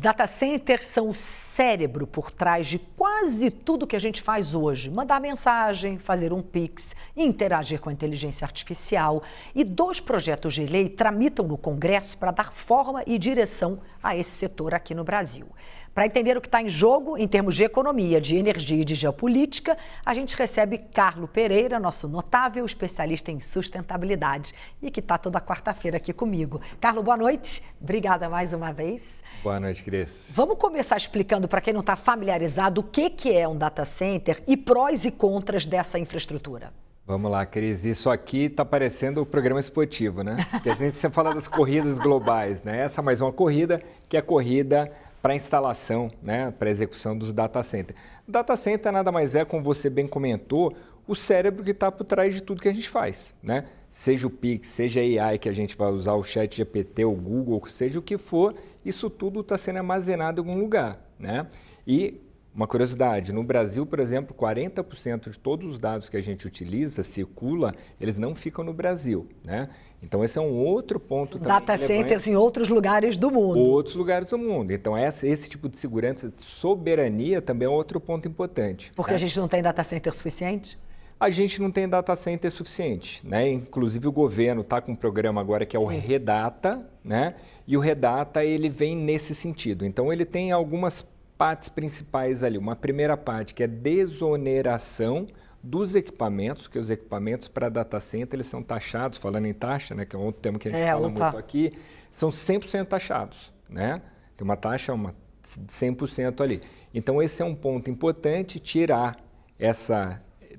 data centers são o cérebro por trás de quase tudo que a gente faz hoje. Mandar mensagem, fazer um Pix, interagir com a inteligência artificial. E 2 projetos de lei tramitam no Congresso para dar forma e direção a esse setor aqui no Brasil. Para entender o que está em jogo em termos de economia, de energia e de geopolítica, a gente recebe Carlo Pereira, nosso notável especialista em sustentabilidade e que está toda quarta-feira aqui comigo. Carlo, boa noite. Obrigada mais uma vez. Boa noite, Cris. Vamos começar explicando para quem não está familiarizado o que é um data center e prós e contras dessa infraestrutura. Vamos lá, Cris. Isso aqui está parecendo o programa esportivo, né? Porque a gente sempre fala das corridas globais, né? Essa é mais uma corrida, que é a corrida para a instalação, né, para a execução dos data centers. Data center nada mais é, como você bem comentou, o cérebro que está por trás de tudo que a gente faz, né? Seja o Pix, seja a AI que a gente vai usar, o ChatGPT, o Google, seja o que for, isso tudo está sendo armazenado em algum lugar, né? E uma curiosidade, no Brasil, por exemplo, 40% de todos os dados que a gente utiliza, circula, eles não ficam no Brasil, né? Então, esse é um outro ponto também data centers em outros lugares do mundo. Outros lugares do mundo. Então, esse tipo de segurança, de soberania também é outro ponto importante. Porque a gente não tem data center suficiente? A gente não tem data center suficiente, né? Inclusive, o governo está com um programa agora que é o Redata, né? E o Redata, ele vem nesse sentido. Então, ele tem algumas partes principais ali. Uma primeira parte que é desoneração dos equipamentos, que os equipamentos para data center eles são taxados, falando em taxa, né, que é um outro tema que a gente fala muito aqui, são 100% taxados, né? Tem uma taxa de 100% ali. Então, esse é um ponto importante,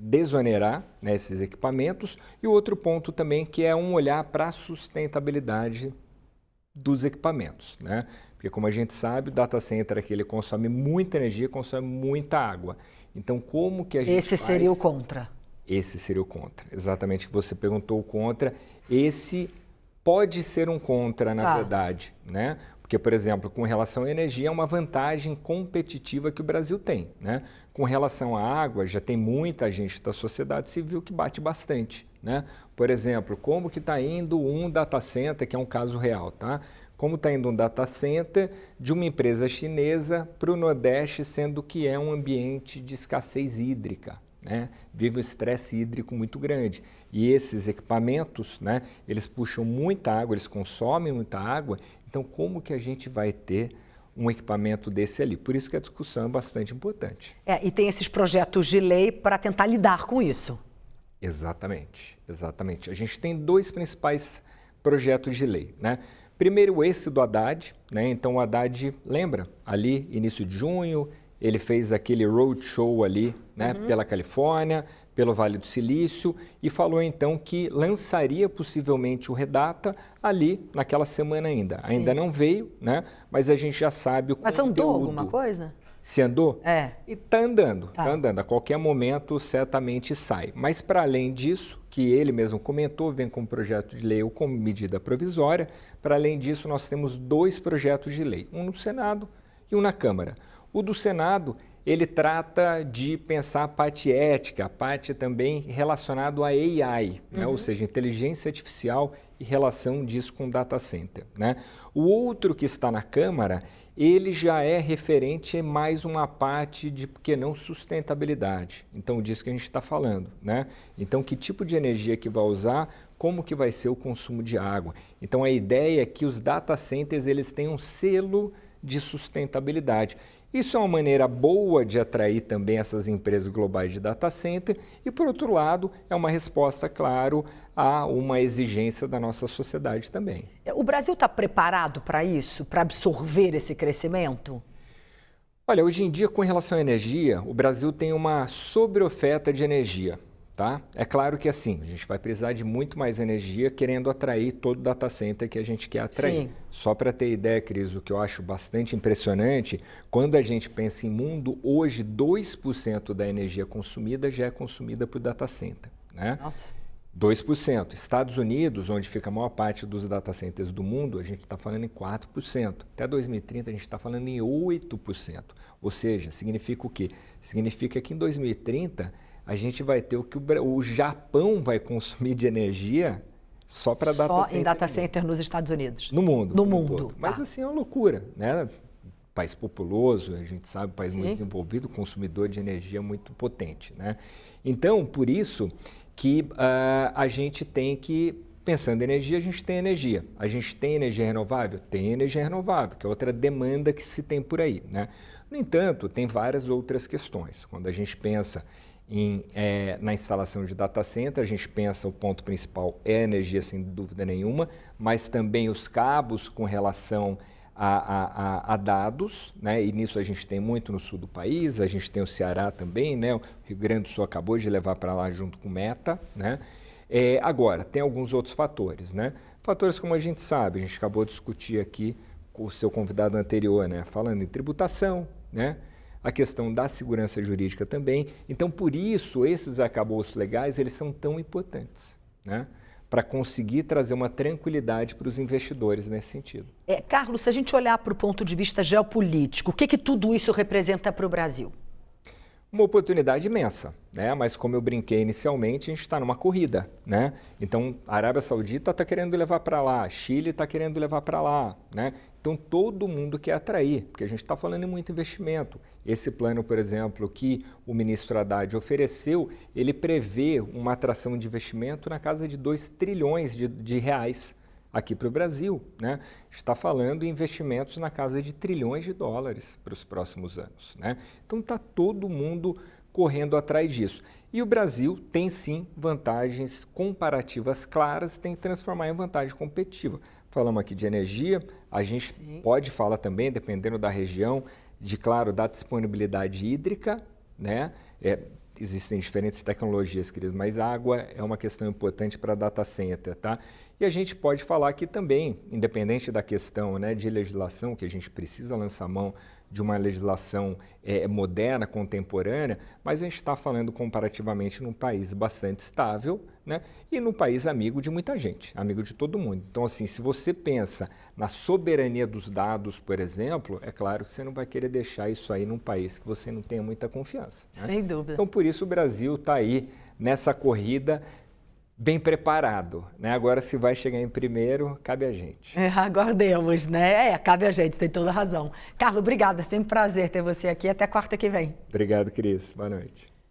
desonerar, né, esses equipamentos. E o outro ponto também que é um olhar para a sustentabilidade dos equipamentos, né? Porque, como a gente sabe, o data center aqui ele consome muita energia, consome muita água. Então, como que a gente Esse seria o contra. Esse seria o contra. Exatamente o que você perguntou, o contra. Esse pode ser um contra, na verdade, né? Porque, por exemplo, com relação à energia, é uma vantagem competitiva que o Brasil tem, né? Com relação à água, já tem muita gente da sociedade civil que bate bastante, né? Por exemplo, como que está indo um data center, que é um caso real, tá? Como está indo um data center de uma empresa chinesa para o Nordeste, sendo que é um ambiente de escassez hídrica, né? Vive um estresse hídrico muito grande. E esses equipamentos, né, eles puxam muita água, eles consomem muita água. Então, como que a gente vai ter um equipamento desse ali? Por isso que a discussão é bastante importante. E tem esses projetos de lei para tentar lidar com isso. Exatamente, exatamente. A gente tem 2 principais projetos de lei, né? Primeiro, esse do Haddad, né? Então, o Haddad, lembra? Ali, início de junho, ele fez aquele roadshow ali, né? Pela Califórnia, pelo Vale do Silício, e falou, então, que lançaria possivelmente o Redata ali naquela semana ainda. Sim. Ainda não veio, né? Mas a gente já sabe o conteúdo. Mas andou alguma coisa? Se andou? E está andando, está andando. A qualquer momento, certamente sai. Mas, para além disso, que ele mesmo comentou, vem com projeto de lei ou como medida provisória, para além disso, nós temos 2 projetos de lei, um no Senado e um na Câmara. O do Senado, ele trata de pensar a parte ética, a parte também relacionada à AI, né? Ou seja, inteligência artificial e relação disso com data center, né? O outro que está na Câmara, ele já é referente a mais uma parte de, por que não, sustentabilidade. Então, disso que a gente está falando, né? Então, que tipo de energia que vai usar, como que vai ser o consumo de água. Então, a ideia é que os data centers eles tenham um selo de sustentabilidade. Isso é uma maneira boa de atrair também essas empresas globais de data center e, por outro lado, é uma resposta, claro, a uma exigência da nossa sociedade também. O Brasil está preparado para isso, para absorver esse crescimento? Olha, hoje em dia, com relação à energia, o Brasil tem uma sobreoferta de energia. Tá? É claro que assim, a gente vai precisar de muito mais energia querendo atrair todo o data center que a gente quer atrair. Sim. Só para ter ideia, Cris, o que eu acho bastante impressionante, quando a gente pensa em mundo, hoje 2% da energia consumida já é consumida por data center, né? Nossa. 2%. Estados Unidos, onde fica a maior parte dos data centers do mundo, a gente está falando em 4%. Até 2030 a gente está falando em 8%. Ou seja, significa o quê? Significa que em 2030 a gente vai ter o que o Japão vai consumir de energia só para data center. Só em data center nos Estados Unidos? No mundo. No mundo. Todo. Mas assim, é uma loucura, né? país populoso, a gente sabe, país Sim. muito desenvolvido, consumidor de energia muito potente, né? Então, por isso que a gente tem que, pensando em energia, a gente tem energia. A gente tem energia renovável? Tem energia renovável, que é outra demanda que se tem por aí, né? No entanto, tem várias outras questões. Quando a gente pensa na instalação de data center, a gente pensa o ponto principal é a energia, sem dúvida nenhuma, mas também os cabos com relação a dados, né? E nisso a gente tem muito no sul do país, a gente tem o Ceará também, né? O Rio Grande do Sul acabou de levar para lá junto com o Meta, né? Agora, tem alguns outros fatores, né? Fatores como a gente sabe, a gente acabou de discutir aqui com o seu convidado anterior, né? Falando em tributação, né? A questão da segurança jurídica também. Então, por isso, esses arcabouços legais, eles são tão importantes, né? Para conseguir trazer uma tranquilidade para os investidores nesse sentido. Carlos, se a gente olhar para o ponto de vista geopolítico, o que tudo isso representa para o Brasil? Uma oportunidade imensa, né? Mas como eu brinquei inicialmente, a gente está numa corrida, né? Então, a Arábia Saudita está querendo levar para lá, Chile está querendo levar para lá, né? Então, todo mundo quer atrair, porque a gente está falando em muito investimento. Esse plano, por exemplo, que o ministro Haddad ofereceu, ele prevê uma atração de investimento na casa de 2 trilhões de reais aqui para o Brasil, né? Está falando em investimentos na casa de trilhões de dólares para os próximos anos, né? Então está todo mundo correndo atrás disso. E o Brasil tem sim vantagens comparativas claras, tem que transformar em vantagem competitiva. Falamos aqui de energia, a gente pode falar também, dependendo da região, claro, da disponibilidade hídrica, né? Existem diferentes tecnologias, queridos, mas a água é uma questão importante para data center, tá? E a gente pode falar aqui também, independente da questão, né, de legislação, que a gente precisa lançar mão de uma legislação moderna, contemporânea, mas a gente está falando comparativamente num país bastante estável, né, e num país amigo de muita gente, amigo de todo mundo. Então, assim, se você pensa na soberania dos dados, por exemplo, é claro que você não vai querer deixar isso aí num país que você não tenha muita confiança, né? Sem dúvida. Então, por isso o Brasil está aí nessa corrida bem preparado, né? Agora, se vai chegar em primeiro, cabe a gente. Aguardemos, né? Cabe a gente, tem toda a razão. Carlos, obrigada, sempre um prazer ter você aqui. Até quarta que vem. Obrigado, Cris. Boa noite.